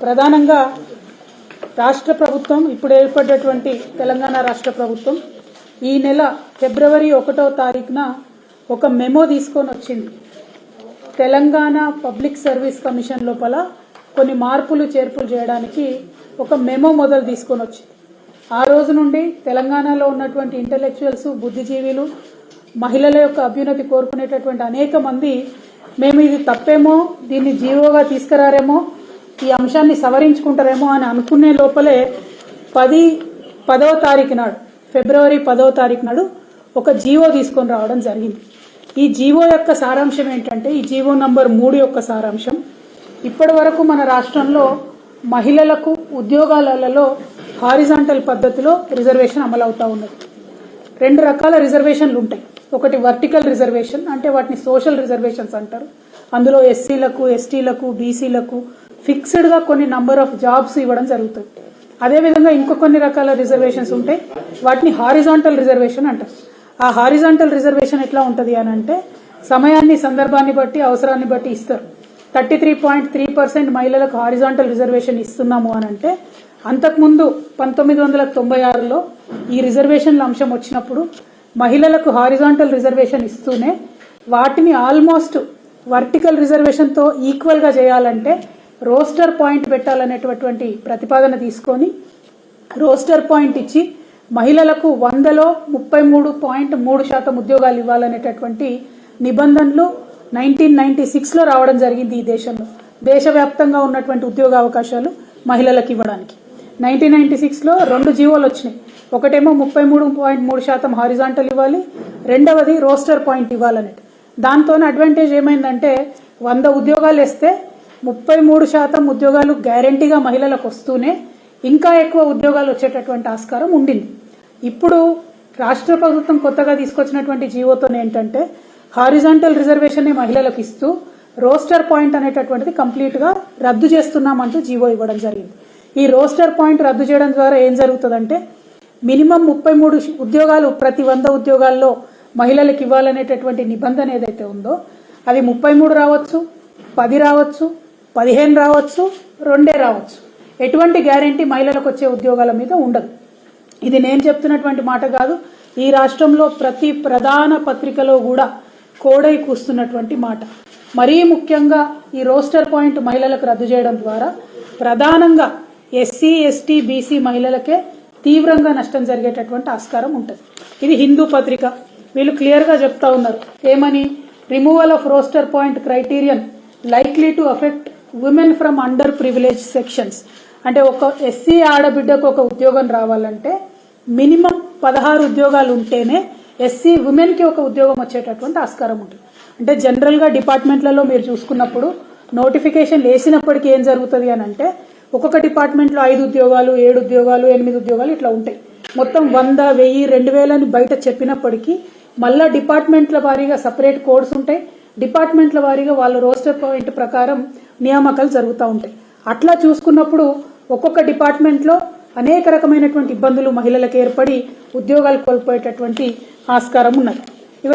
ప్రధానంగా రాష్ట్ర ప్రభుత్వం ఇప్పుడు ఏర్పడ్డటువంటి తెలంగాణ రాష్ట్ర ప్రభుత్వం ఈ నెల ఫిబ్రవరి 1వ తారీఖున ఒక మెమో తీసుకొని వచ్చింది. తెలంగాణ పబ్లిక్ సర్వీస్ కమిషన్ లోపల కొన్ని మార్పులు చేర్పులు చేయడానికి ఒక మెమో మొదలు తీసుకొని వచ్చింది. ఆ రోజు నుండి తెలంగాణలో ఉన్నటువంటి ఇంటెలెక్చువల్స్, బుద్ధిజీవులు, మహిళల యొక్క అభ్యున్నతి కోరుకునేటటువంటి అనేక మంది మేము ఇది తప్పేమో, దీన్ని జీవోగా తీసుకురారేమో, ఈ అంశాన్ని సవరించుకుంటారేమో అని అనుకునే లోపలే 10వ తారీఖు నాడు, ఫిబ్రవరి 10వ తారీఖు నాడు ఒక జీవో తీసుకొని రావడం జరిగింది. ఈ జీవో యొక్క సారాంశం ఏంటంటే, ఈ జీవో నంబర్ 3 యొక్క సారాంశం, ఇప్పటి వరకు మన రాష్ట్రంలో మహిళలకు ఉద్యోగాలలో హారిజాంటల్ పద్ధతిలో రిజర్వేషన్ అమలవుతా ఉన్నది. 2 రకాల రిజర్వేషన్లు ఉంటాయి. ఒకటి వర్టికల్ రిజర్వేషన్, అంటే వాటిని సోషల్ రిజర్వేషన్స్ అంటారు. అందులో ఎస్సీలకు, ఎస్టీలకు, బీసీలకు ఫిక్స్డ్గా కొన్ని నంబర్ ఆఫ్ జాబ్స్ ఇవ్వడం జరుగుతుంది. అదేవిధంగా ఇంకో కొన్ని రకాల రిజర్వేషన్స్ ఉంటాయి, వాటిని హారిజాంటల్ రిజర్వేషన్ అంటారు. ఆ హారిజాంటల్ రిజర్వేషన్ ఎట్లా ఉంటుంది అని అంటే, సమయాన్ని, సందర్భాన్ని బట్టి, అవసరాన్ని బట్టి ఇస్తారు. 33.3% మహిళలకు హారిజాంటల్ రిజర్వేషన్ ఇస్తున్నాము అని అంటే, అంతకుముందు 1996లో ఈ రిజర్వేషన్ల అంశం వచ్చినప్పుడు మహిళలకు హారిజాంటల్ రిజర్వేషన్ ఇస్తూనే వాటిని ఆల్మోస్ట్ వర్టికల్ రిజర్వేషన్తో ఈక్వల్గా చేయాలంటే రోస్టర్ పాయింట్ పెట్టాలనేటటువంటి ప్రతిపాదన తీసుకొని రోస్టర్ పాయింట్ ఇచ్చి మహిళలకు 100లో 33.3% ఉద్యోగాలు ఇవ్వాలనేటటువంటి నిబంధనలు 1996లో రావడం జరిగింది. ఈ దేశంలో దేశవ్యాప్తంగా ఉన్నటువంటి ఉద్యోగ అవకాశాలు మహిళలకు ఇవ్వడానికి 1996లో 2 జీవోలు వచ్చినాయి. ఒకటేమో 33.3% హారిజాంటల్ ఇవ్వాలి, రెండవది రోస్టర్ పాయింట్ ఇవ్వాలనేది. దాంతో అడ్వాంటేజ్ ఏమైందంటే, 100 ఉద్యోగాలు ఇస్తే 33% ఉద్యోగాలు గ్యారంటీగా మహిళలకు వస్తూనే ఇంకా ఎక్కువ ఉద్యోగాలు వచ్చేటటువంటి ఆస్కారం ఉండింది. ఇప్పుడు రాష్ట్ర ప్రభుత్వం కొత్తగా తీసుకొచ్చినటువంటి జీవోతో ఏంటంటే, హారిజాంటల్ రిజర్వేషన్ మహిళలకు ఇస్తూ రోస్టర్ పాయింట్ అనేటటువంటిది కంప్లీట్ గా రద్దు చేస్తున్నామంటూ జీవో ఇవ్వడం జరిగింది. ఈ రోస్టర్ పాయింట్ రద్దు చేయడం ద్వారా ఏం జరుగుతుందంటే, మినిమం 33 ఉద్యోగాలు ప్రతి 100 ఉద్యోగాల్లో మహిళలకు ఇవ్వాలనేటటువంటి నిబంధన ఏదైతే ఉందో అది 33 రావచ్చు, 10 రావచ్చు, 15 రావచ్చు, 2 రావచ్చు. ఎటువంటి గ్యారంటీ మహిళలకు వచ్చే ఉద్యోగాల మీద ఉండదు. ఇది నేను చెప్తున్నటువంటి మాట కాదు, ఈ రాష్ట్రంలో ప్రతి ప్రధాన పత్రికలో కూడా కోడై కూస్తున్నటువంటి మాట. మరీ ముఖ్యంగా ఈ రోస్టర్ పాయింట్ మహిళలకు రద్దు చేయడం ద్వారా ప్రధానంగా ఎస్సీ, ఎస్టీ, బీసీ మహిళలకే తీవ్రంగా నష్టం జరిగేటటువంటి ఆస్కారం ఉంటుంది. ఇది హిందూ పత్రిక, వీళ్ళు క్లియర్గా చెప్తా ఉన్నారు. ఏమని? Removal of roster point criterion likely to affect women from under privilege sections. అంటే ఒక ఎస్సీ ఆడబిడ్డకు ఒక ఉద్యోగం రావాలంటే మినిమం 16 ఉద్యోగాలు ఉంటేనే ఎస్సీ ఉమెన్ కి ఒక ఉద్యోగం వచ్చేటటువంటి ఆస్కారం ఉంటుంది. అంటే జనరల్ గా డిపార్ట్మెంట్లలో మీరు చూసుకున్నప్పుడు నోటిఫికేషన్ వేసినప్పటికీ ఏం జరుగుతుంది అని అంటే, ఒక్కొక్క డిపార్ట్మెంట్లో 5 ఉద్యోగాలు, 7 ఉద్యోగాలు, 8 ఉద్యోగాలు ఇట్లా ఉంటాయి. మొత్తం 100, 1000, 2000 అని బయట చెప్పినప్పటికీ మళ్ళా డిపార్ట్మెంట్ల వారీగా సపరేట్ కోడ్స్ ఉంటాయి. డిపార్ట్మెంట్ల వారీగా వాళ్ళ రోస్టర్ పాయింట్ ప్రకారం నియామకాలు జరుగుతూ ఉంటాయి. అట్లా చూసుకున్నప్పుడు ఒక్కొక్క డిపార్ట్మెంట్లో అనేక రకమైనటువంటి ఇబ్బందులు మహిళలకు ఏర్పడి ఉద్యోగాలు కోల్పోయేటటువంటి ఆస్కారం ఉన్నది.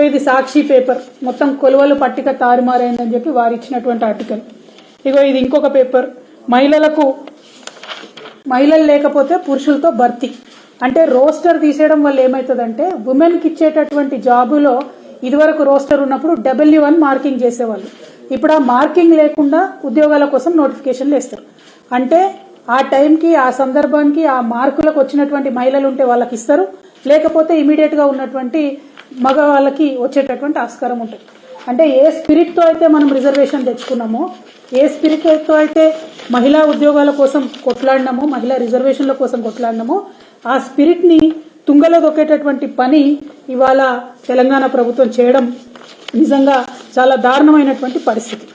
ఇది సాక్షి పేపర్, మొత్తం కొలువలు పట్టిక తారుమారైందని చెప్పి వారు ఇచ్చినటువంటి ఆర్టికల్. ఇది ఇంకొక పేపర్, మహిళలు లేకపోతే పురుషులతో భర్తీ. అంటే రోస్టర్ తీసేయడం వల్ల ఏమవుతుందంటే, ఉమెన్కి ఇచ్చేటటువంటి జాబులో ఇదివరకు రోస్టర్ ఉన్నప్పుడు W1 మార్కింగ్ చేసేవాళ్ళు. ఇప్పుడు ఆ మార్కింగ్ లేకుండా ఉద్యోగాల కోసం నోటిఫికేషన్లు వేస్తారు. అంటే ఆ టైంకి, ఆ సందర్భానికి, ఆ మార్కులకు వచ్చినటువంటి మహిళలు ఉంటే వాళ్ళకి ఇస్తారు, లేకపోతే ఇమీడియట్ గా ఉన్నటువంటి మగవాళ్ళకి వచ్చేటటువంటి ఆస్కారం ఉంటుంది. అంటే ఏ స్పిరిట్ తో అయితే మనం రిజర్వేషన్ తెచ్చుకున్నామో, ఏ స్పిరిట్ తో అయితే మహిళా ఉద్యోగాల కోసం కొట్లాడినామో, మహిళా రిజర్వేషన్ల కోసం కొట్లాడినామో, ఆ స్పిరిట్ ని తుంగలో దొక్కేటటువంటి పని ఇవాళ తెలంగాణ ప్రభుత్వం చేయడం నిజంగా చాలా దారుణమైనటువంటి పరిస్థితి.